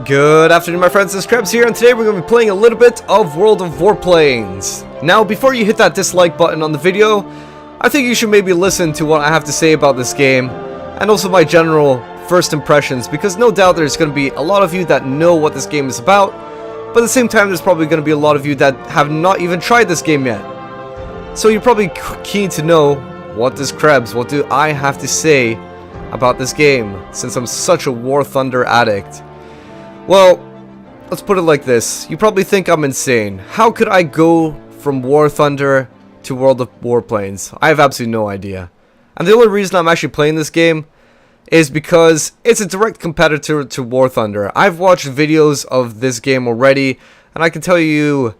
Good afternoon, my friends, it's Krebs here, and today we're going to be playing a little bit of World of WarPlanes. Now, before you hit that dislike button on the video, I think you should maybe listen to what I have to say about this game, and also my general first impressions, because no doubt there's going to be a lot of you that know what this game is about, but at the same time there's probably going to be a lot of you that have not even tried this game yet. So you're probably keen to know, what does Krebs, what do I have to say about this game, since I'm such a War Thunder addict? Well, let's put it like this. You probably think I'm insane. How could I go from War Thunder to World of WarPlanes? I have absolutely no idea. And the only reason I'm actually playing this game is because it's a direct competitor to War Thunder. I've watched videos of this game already, and I can tell you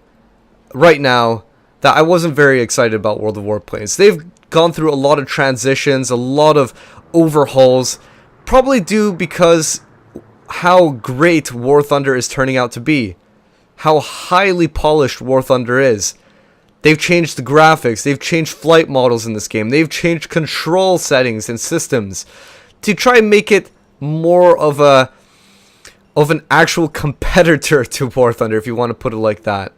right now that I wasn't very excited about World of WarPlanes. They've gone through a lot of transitions, a lot of overhauls, probably due because how great War Thunder is turning out to be. How highly polished War Thunder is. They've changed the graphics, they've changed flight models in this game, they've changed control settings and systems to try and make it more of an actual competitor to War Thunder, if you want to put it like that.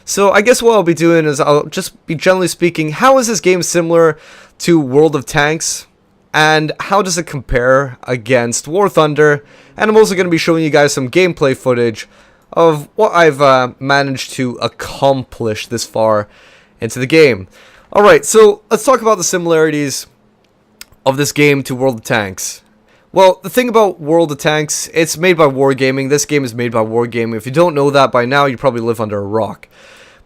So I guess what I'll be doing is I'll just be generally speaking, how is this game similar to World of Tanks? And how does it compare against War Thunder? And I'm also going to be showing you guys some gameplay footage of what I've managed to accomplish this far into the game. Alright, so let's talk about the similarities of this game to World of Tanks. Well, the thing about World of Tanks, it's made by Wargaming. This game is made by Wargaming. If you don't know that by now, you probably live under a rock.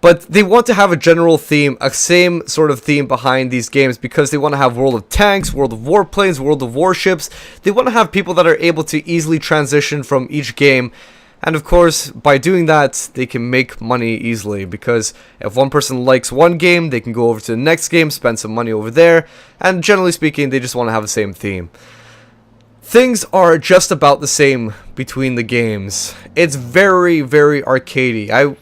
But they want to have a general theme, a same sort of theme behind these games, because they want to have World of Tanks, World of Warplanes, World of Warships. They want to have people that are able to easily transition from each game. And of course, by doing that, they can make money easily, because if one person likes one game, they can go over to the next game, spend some money over there, and generally speaking, they just want to have the same theme. Things are just about the same between the games. It's very, very arcadey.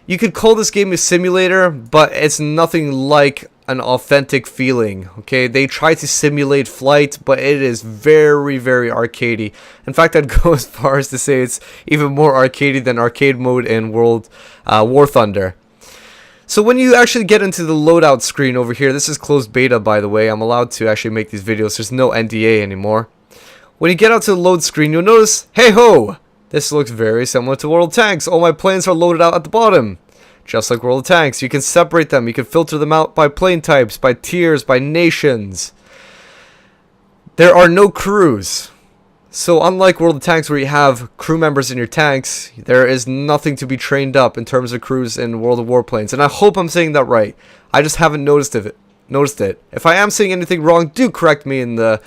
You could call this game a simulator, but it's nothing like an authentic feeling, okay? They try to simulate flight, but it is very, very arcadey. In fact, I'd go as far as to say it's even more arcadey than arcade mode in War Thunder. So when you actually get into the loadout screen over here, this is closed beta, by the way. I'm allowed to actually make these videos. There's no NDA anymore. When you get out to the load screen, you'll notice, hey ho! This looks very similar to World of Tanks. All my planes are loaded out at the bottom. Just like World of Tanks, you can separate them. You can filter them out by plane types, by tiers, by nations. There are no crews. So unlike World of Tanks, where you have crew members in your tanks, there is nothing to be trained up in terms of crews in World of Warplanes. And I hope I'm saying that right. I just haven't noticed it. If I am saying anything wrong, do correct me in the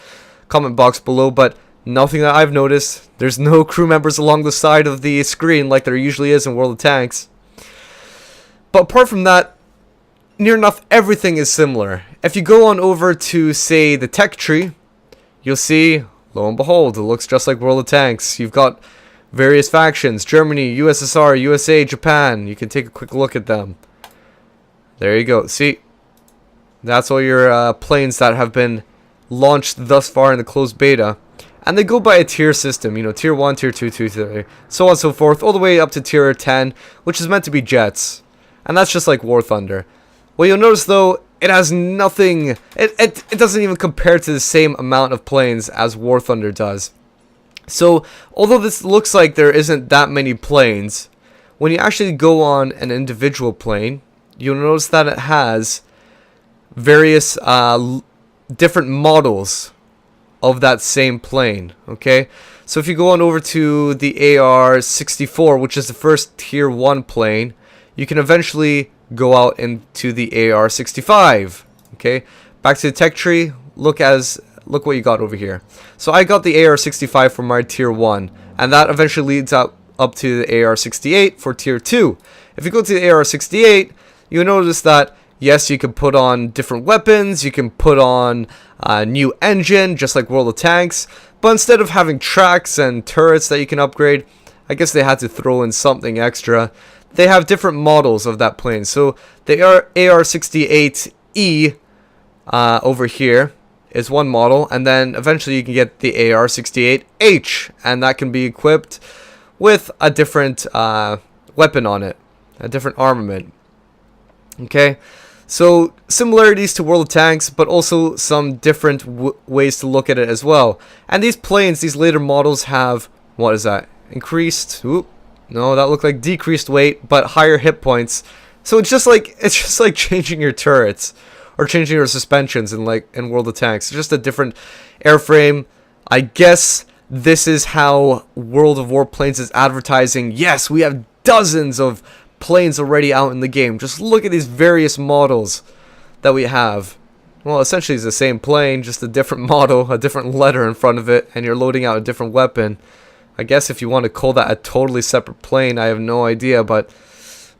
comment box below, but nothing that I've noticed. There's no crew members along the side of the screen like there usually is in World of Tanks. But apart from that, near enough everything is similar. If you go on over to, say, the tech tree, you'll see, lo and behold, it looks just like World of Tanks. You've got various factions: Germany, USSR, USA, Japan. You can take a quick look at them. There you go. See, that's all your planes that have been launched thus far in the closed beta. And they go by a tier system, you know, tier 1, tier 2, tier 3, so on and so forth, all the way up to tier 10, which is meant to be jets. And that's just like War Thunder. Well, you'll notice though, it has nothing, it doesn't even compare to the same amount of planes as War Thunder does. So, although this looks like there isn't that many planes, when you actually go on an individual plane, you'll notice that it has various different models of that same plane, okay? So if you go on over to the AR-64, which is the first tier 1 plane, you can eventually go out into the AR-65, okay? Back to the tech tree, look what you got over here. So I got the AR-65 for my tier 1, and that eventually leads up to the AR-68 for tier 2. If you go to the AR-68, you'll notice that yes, you can put on different weapons, you can put on a new engine, just like World of Tanks, but instead of having tracks and turrets that you can upgrade, I guess they had to throw in something extra. They have different models of that plane. So the AR-68E over here is one model, and then eventually you can get the AR-68H, and that can be equipped with a different weapon on it, a different armament. Okay, so similarities to World of Tanks, but also some different ways to look at it as well. And these planes, these later models have, what is that? Increased, no, that looked like decreased weight, but higher hit points. So it's just like changing your turrets or changing your suspensions in World of Tanks. It's just a different airframe. I guess this is how World of Warplanes is advertising. Yes, we have dozens of planes already out in the game. Just look at these various models that we have. Well, essentially it's the same plane, just a different model, a different letter in front of it, and you're loading out a different weapon. I guess if you want to call that a totally separate plane, I have no idea, but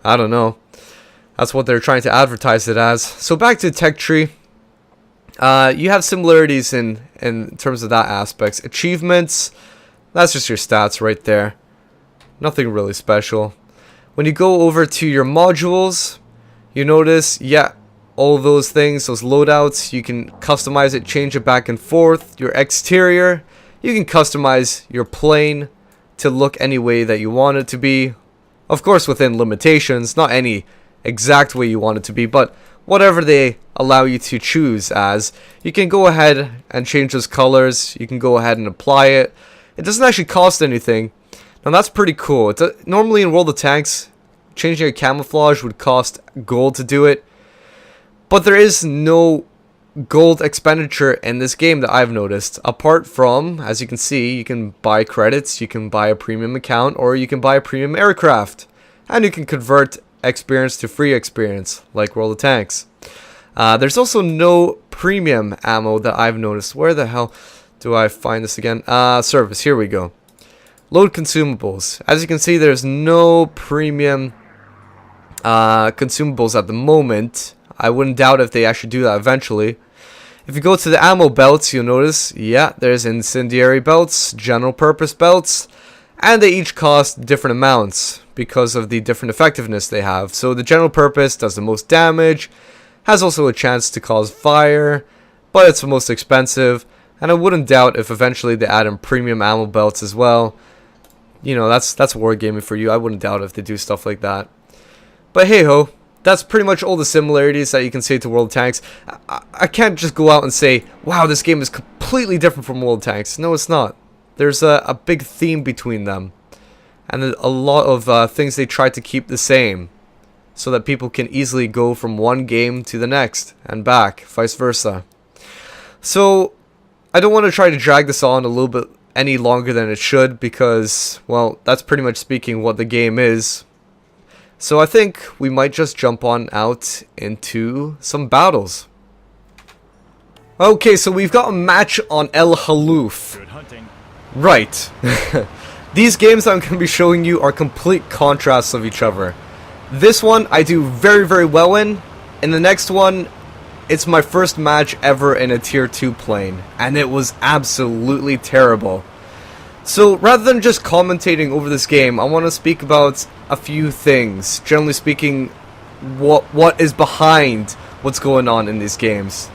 I don't know. That's what they're trying to advertise it as. So back to tech tree. You have similarities in terms of that aspects. Achievements, that's just your stats right there. Nothing really special. When you go over to your modules, you notice, yeah, all those things, those loadouts, you can customize it, change it back and forth. Your exterior, you can customize your plane to look any way that you want it to be. Of course, within limitations, not any exact way you want it to be, but whatever they allow you to choose as, you can go ahead and change those colors. You can go ahead and apply it. It doesn't actually cost anything. Now that's pretty cool. Normally in World of Tanks, changing a camouflage would cost gold to do it, but there is no gold expenditure in this game that I've noticed, apart from, as you can see, you can buy credits, you can buy a premium account, or you can buy a premium aircraft, and you can convert experience to free experience like World of Tanks. There's also no premium ammo that I've noticed. Where the hell do I find this again? Service, here we go. Load consumables. As you can see, there's no premium consumables at the moment. I wouldn't doubt if they actually do that eventually. If you go to the ammo belts, you'll notice, yeah, there's incendiary belts, general purpose belts, and they each cost different amounts because of the different effectiveness they have. So the general purpose does the most damage, has also a chance to cause fire, but it's the most expensive, and I wouldn't doubt if eventually they add in premium ammo belts as well. You know, that's wargaming for you. I wouldn't doubt if they do stuff like that. But hey ho, that's pretty much all the similarities that you can say to World of Tanks. I can't just go out and say, wow, this game is completely different from World of Tanks. No, it's not. There's a big theme between them, and a lot of things they try to keep the same, so that people can easily go from one game to the next and back, vice versa. So I don't want to try to drag this on a little bit any longer than it should, because, well, that's pretty much speaking what the game is. So I think we might just jump on out into some battles. Okay, so we've got a match on El Haluf. Good hunting. Right. These games that I'm going to be showing you are complete contrasts of each other. This one I do very, very well in. In the next one, it's my first match ever in a tier 2 plane, and it was absolutely terrible. So rather than just commentating over this game, I want to speak about a few things. Generally speaking, what is behind what's going on in these games.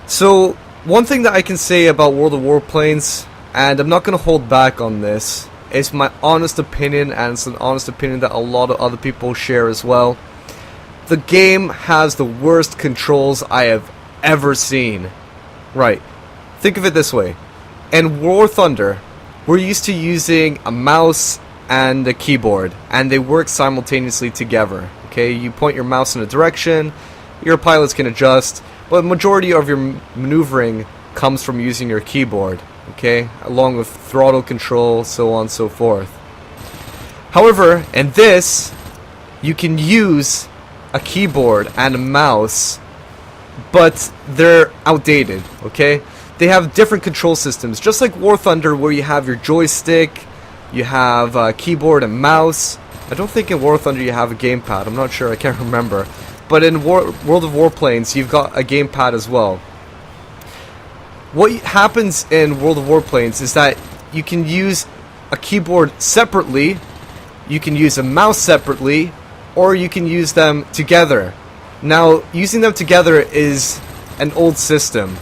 So one thing that I can say about World of Warplanes, and I'm not going to hold back on this, it's my honest opinion, and it's an honest opinion that a lot of other people share as well. The game has the worst controls I have ever seen. Right. Think of it this way. In War Thunder, we're used to using a mouse and a keyboard, and they work simultaneously together. Okay, you point your mouse in a direction, your pilots can adjust, but the majority of your maneuvering comes from using your keyboard. Okay, along with throttle control, so on and so forth. However, in this, you can use a keyboard and a mouse, but they're outdated, okay? They have different control systems, just like War Thunder, where you have your joystick, you have a keyboard and mouse. I don't think in War Thunder you have a gamepad, I'm not sure, I can't remember. But in World of Warplanes, you've got a gamepad as well. What happens in World of Warplanes is that you can use a keyboard separately, you can use a mouse separately, or you can use them together. Now, using them together is an old system.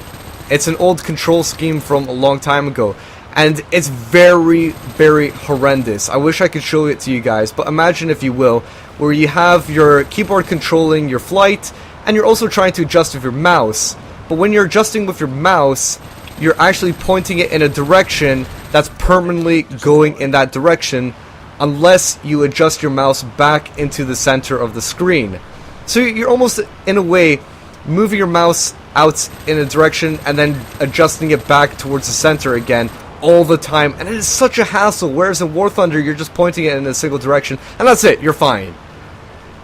It's an old control scheme from a long time ago. And it's very, very horrendous. I wish I could show it to you guys, but imagine, if you will, where you have your keyboard controlling your flight, and you're also trying to adjust with your mouse. But when you're adjusting with your mouse, you're actually pointing it in a direction that's permanently going in that direction, unless you adjust your mouse back into the center of the screen. So you're almost, in a way, moving your mouse out in a direction and then adjusting it back towards the center again all the time, and it is such a hassle. Whereas in War Thunder, you're just pointing it in a single direction, and that's it, you're fine.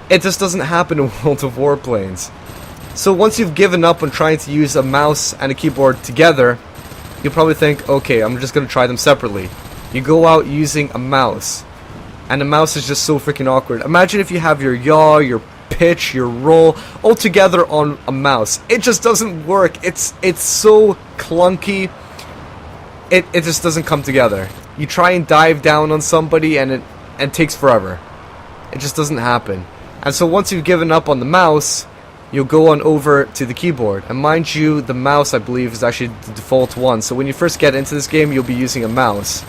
It just doesn't happen in World of Warplanes. So once you've given up on trying to use a mouse and a keyboard together, you'll probably think, okay, I'm just going to try them separately. You go out using a mouse, and the mouse is just so freaking awkward. Imagine if you have your yaw, your pitch, your roll, all together on a mouse. It just doesn't work. It's so clunky. It just doesn't come together. You try and dive down on somebody, and it takes forever. It just doesn't happen. And so once you've given up on the mouse, you'll go on over to the keyboard. And mind you, the mouse, I believe, is actually the default one. So when you first get into this game, you'll be using a mouse.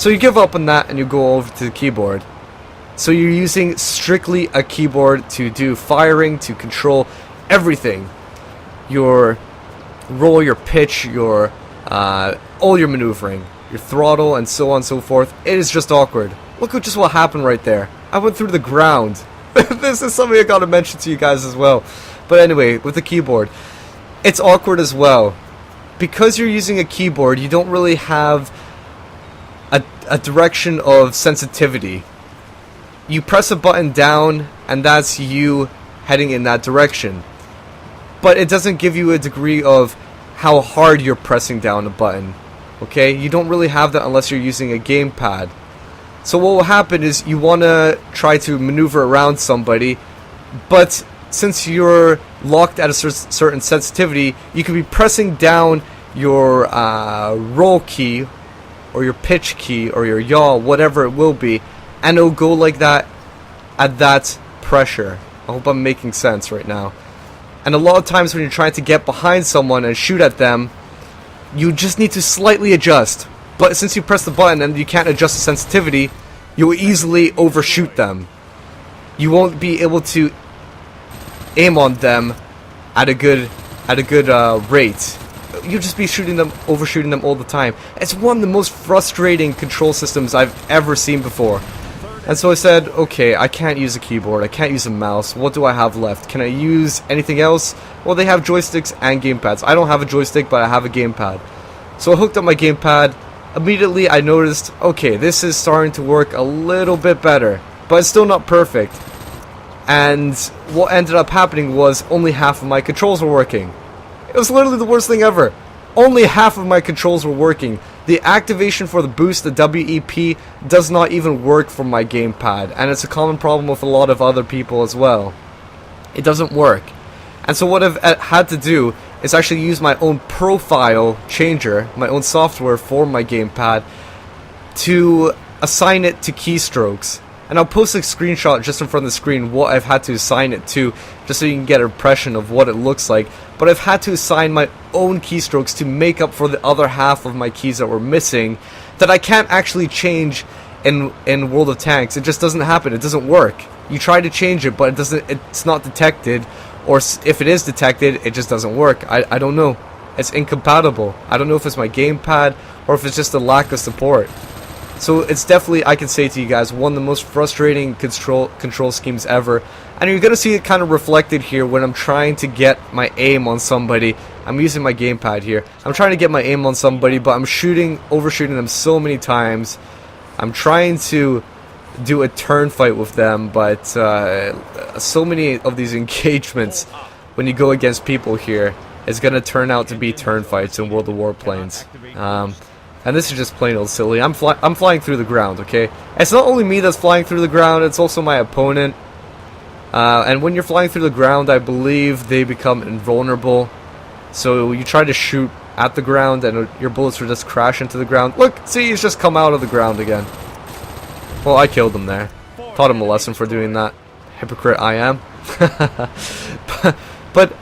So you give up on that and you go over to the keyboard. So you're using strictly a keyboard to do firing, to control everything. Your roll, your pitch, your all your maneuvering, your throttle, and so on and so forth. It is just awkward. Look at just what happened right there. I went through the ground. This is something I gotta mention to you guys as well. But anyway, with the keyboard, it's awkward as well. Because you're using a keyboard, you don't really have a direction of sensitivity. You press a button down, and that's you heading in that direction. But it doesn't give you a degree of how hard you're pressing down a button. Okay? You don't really have that unless you're using a gamepad. So what will happen is you want to try to maneuver around somebody, but since you're locked at a certain sensitivity, you could be pressing down your roll key, or your pitch key, or your yaw, whatever it will be, and it'll go like that at that pressure. I hope I'm making sense right now. And a lot of times when you're trying to get behind someone and shoot at them, you just need to slightly adjust. But since you press the button and you can't adjust the sensitivity, you'll easily overshoot them. You won't be able to aim on them at a good rate. You'll just be overshooting them all the time. It's one of the most frustrating control systems I've ever seen before. And so I said, okay, I can't use a keyboard, I can't use a mouse, what do I have left? Can I use anything else? Well, they have joysticks and gamepads. I don't have a joystick, but I have a gamepad. So I hooked up my gamepad. Immediately I noticed, okay, this is starting to work a little bit better, but it's still not perfect. And what ended up happening was only half of my controls were working. It was literally the worst thing ever. Only half of my controls were working. The activation for the boost, the WEP, does not even work for my gamepad, and it's a common problem with a lot of other people as well. It doesn't work. And so what I've had to do is actually use my own profile changer, my own software for my gamepad, to assign it to keystrokes. And I'll post a screenshot just in front of the screen what I've had to assign it to, just so you can get an impression of what it looks like. But I've had to assign my own keystrokes to make up for the other half of my keys that were missing, that I can't actually change in World of Tanks. It just doesn't happen. It doesn't work. You try to change it, but it's not detected, or if it is detected, it just doesn't work. I don't know. It's incompatible. I don't know if it's my gamepad or if it's just a lack of support. So it's definitely, I can say to you guys, one of the most frustrating control schemes ever. And you're going to see it kind of reflected here when I'm trying to get my aim on somebody. I'm using my gamepad here. I'm trying to get my aim on somebody, but I'm overshooting them so many times. I'm trying to do a turn fight with them, but so many of these engagements, when you go against people here, is going to turn out to be turn fights in World of Warplanes. And this is just plain old silly. I'm flying through the ground, okay? It's not only me that's flying through the ground, it's also my opponent. And when you're flying through the ground, I believe they become invulnerable. So you try to shoot at the ground and your bullets will just crash into the ground. Look, see, he's just come out of the ground again. Well, I killed him there. Taught him a lesson for doing that. Hypocrite I am. but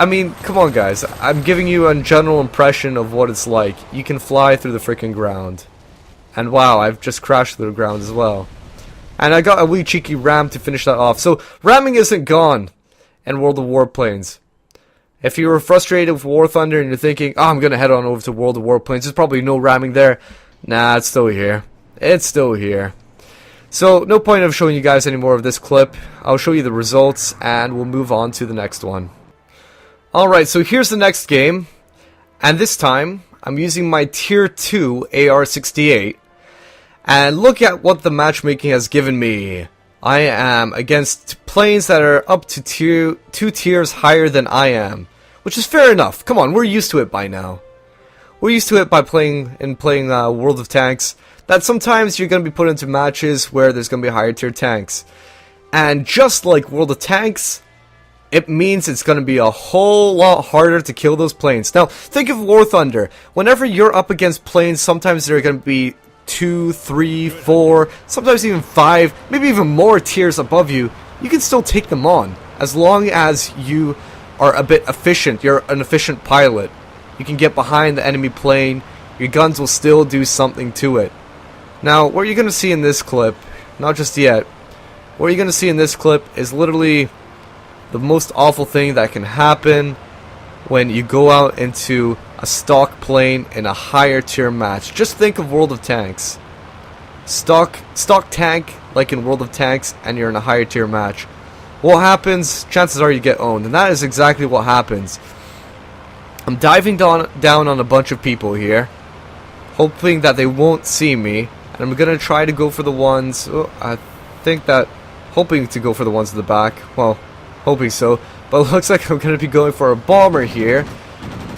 I mean, come on guys, I'm giving you a general impression of what it's like. You can fly through the freaking ground. And wow, I've just crashed through the ground as well. And I got a wee cheeky ram to finish that off. So, ramming isn't gone in World of Warplanes. If you were frustrated with War Thunder and you're thinking, oh, I'm going to head on over to World of Warplanes, there's probably no ramming there. Nah, it's still here. It's still here. So, no point of showing you guys any more of this clip. I'll show you the results and we'll move on to the next one. Alright, so here's the next game. And this time, I'm using my Tier 2 AR-68. And look at what the matchmaking has given me. I am against planes that are up to two tiers higher than I am. Which is fair enough. Come on, we're used to it by now. We're used to it by playing World of Tanks. That sometimes you're going to be put into matches where there's going to be higher tier tanks. And just like World of Tanks, it means it's going to be a whole lot harder to kill those planes. Now, think of War Thunder. Whenever you're up against planes, sometimes there are going to be 2, 3, 4, sometimes even 5, maybe even more tiers above you. You can still take them on, as long as you are a bit efficient. You're an efficient pilot. You can get behind the enemy plane. Your guns will still do something to it. Now, what you're going to see in this clip, not just yet, what you're going to see in this clip is literally the most awful thing that can happen when you go out into a stock plane in a higher tier match. Just think of World of Tanks. Stock tank like in World of Tanks, and you're in a higher tier match. What happens? Chances are you get owned, and that is exactly what happens. I'm diving down on a bunch of people here, hoping that they won't see me, and I'm gonna try to go for the ones. Hoping to go for the ones in the back. Well, hoping so, but it looks like I'm going to be going for a bomber here,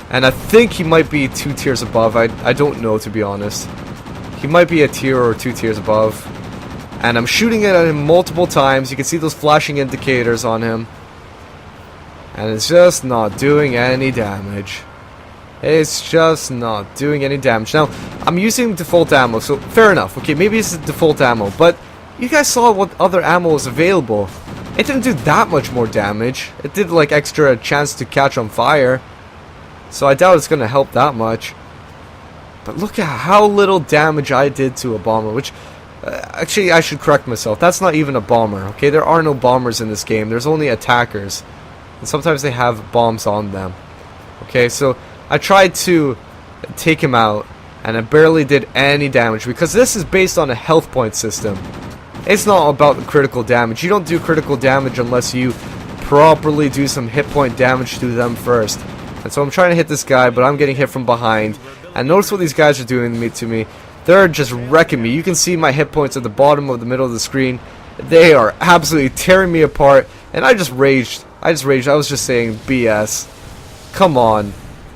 and I think he might be 2 tiers above. I don't know, to be honest. He might be a tier or 2 tiers above, and I'm shooting it at him multiple times. You can see those flashing indicators on him, and it's just not doing any damage. It's just not doing any damage. Now, I'm using default ammo, so fair enough. Okay, maybe it's default ammo, but you guys saw what other ammo was available. It didn't do that much more damage. It did like extra chance to catch on fire. So I doubt it's going to help that much. But look at how little damage I did to a bomber. Which, actually I should correct myself. That's not even a bomber. Okay, there are no bombers in this game. There's only attackers. And sometimes they have bombs on them. Okay, so I tried to take him out. And I barely did any damage. Because this is based on a health point system. It's not about the critical damage. You don't do critical damage unless you properly do some hit point damage to them first. And so I'm trying to hit this guy, but I'm getting hit from behind. And notice what these guys are doing to me. They're just wrecking me. You can see my hit points at the bottom of the middle of the screen. They are absolutely tearing me apart. And I just raged. I was just saying BS. Come on.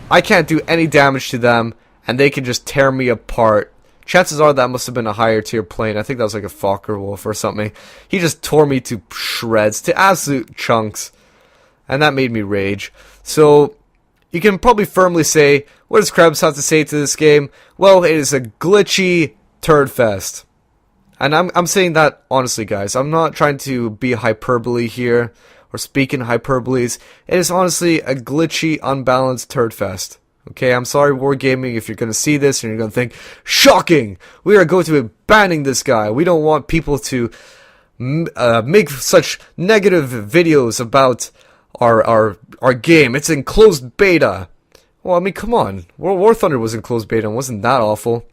I can't do any damage to them, and they can just tear me apart. Chances are that must have been a higher tier plane. I think that was like a Fokker Wolf or something. He just tore me to shreds, to absolute chunks. And that made me rage. So, you can probably firmly say, what does Krebs have to say to this game? Well, it is a glitchy turd fest. And I'm saying that honestly, guys. I'm not trying to be hyperbole here, or speak in hyperboles. It is honestly a glitchy, unbalanced turd fest. Okay, I'm sorry, Wargaming, if you're going to see this and you're going to think, shocking! We are going to be banning this guy. We don't want people to make such negative videos about our game. It's in closed beta. Well, I mean, come on. War Thunder was in closed beta and wasn't that awful.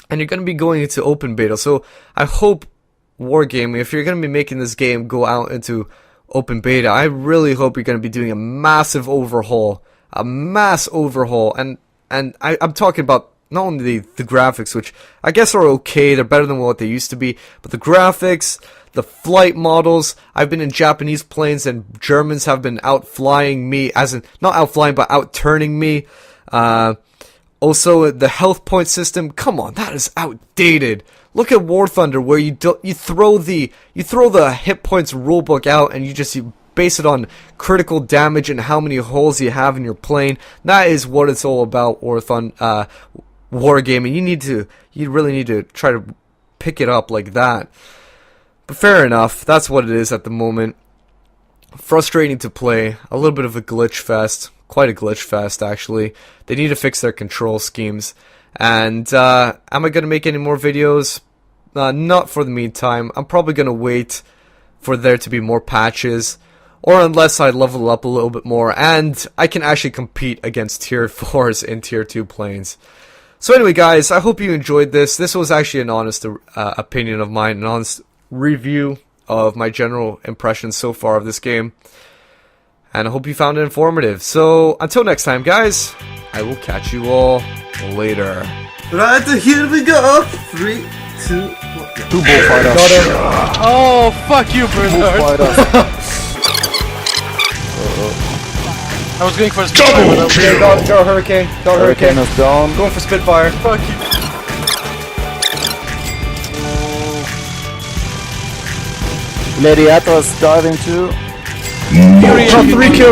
And you're going to be going into open beta. So I hope, Wargaming, if you're going to be making this game go out into open beta, I really hope you're going to be doing a massive overhaul. A mass overhaul, and I'm talking about not only the graphics, which I guess are okay, they're better than what they used to be, but the graphics, the flight models. I've been in Japanese planes and Germans have been outflying me, as in, not outflying, but outturning me. Also, the health point system, come on, that is outdated. Look at War Thunder, where you throw the hit points rulebook out and you base it on critical damage and how many holes you have in your plane. That is what it's all about, Wargaming. You really need to try to pick it up like that. But fair enough, that's what it is at the moment. Frustrating to play, a little bit of a glitch fest. quite a glitch fest, actually. They need to fix their control schemes. And am I going to make any more videos? Not for the meantime. I'm probably going to wait for there to be more patches, or unless I level up a little bit more and I can actually compete against tier 4s in tier 2 planes. So anyway, guys, I hope you enjoyed this. This was actually an honest opinion of mine, an honest review of my general impressions so far of this game. And I hope you found it informative. So, until next time, guys, I will catch you all later. Right, here we go. 3, 2, 1. Two bullfighters. Got him. Oh, fuck you, Bernard. I was going for a Spitfire. Okay, got Hurricane. Got Hurricane. Hurricane is down. Going for Spitfire. Fuck you. Gladiator's diving too. Got 3 kills.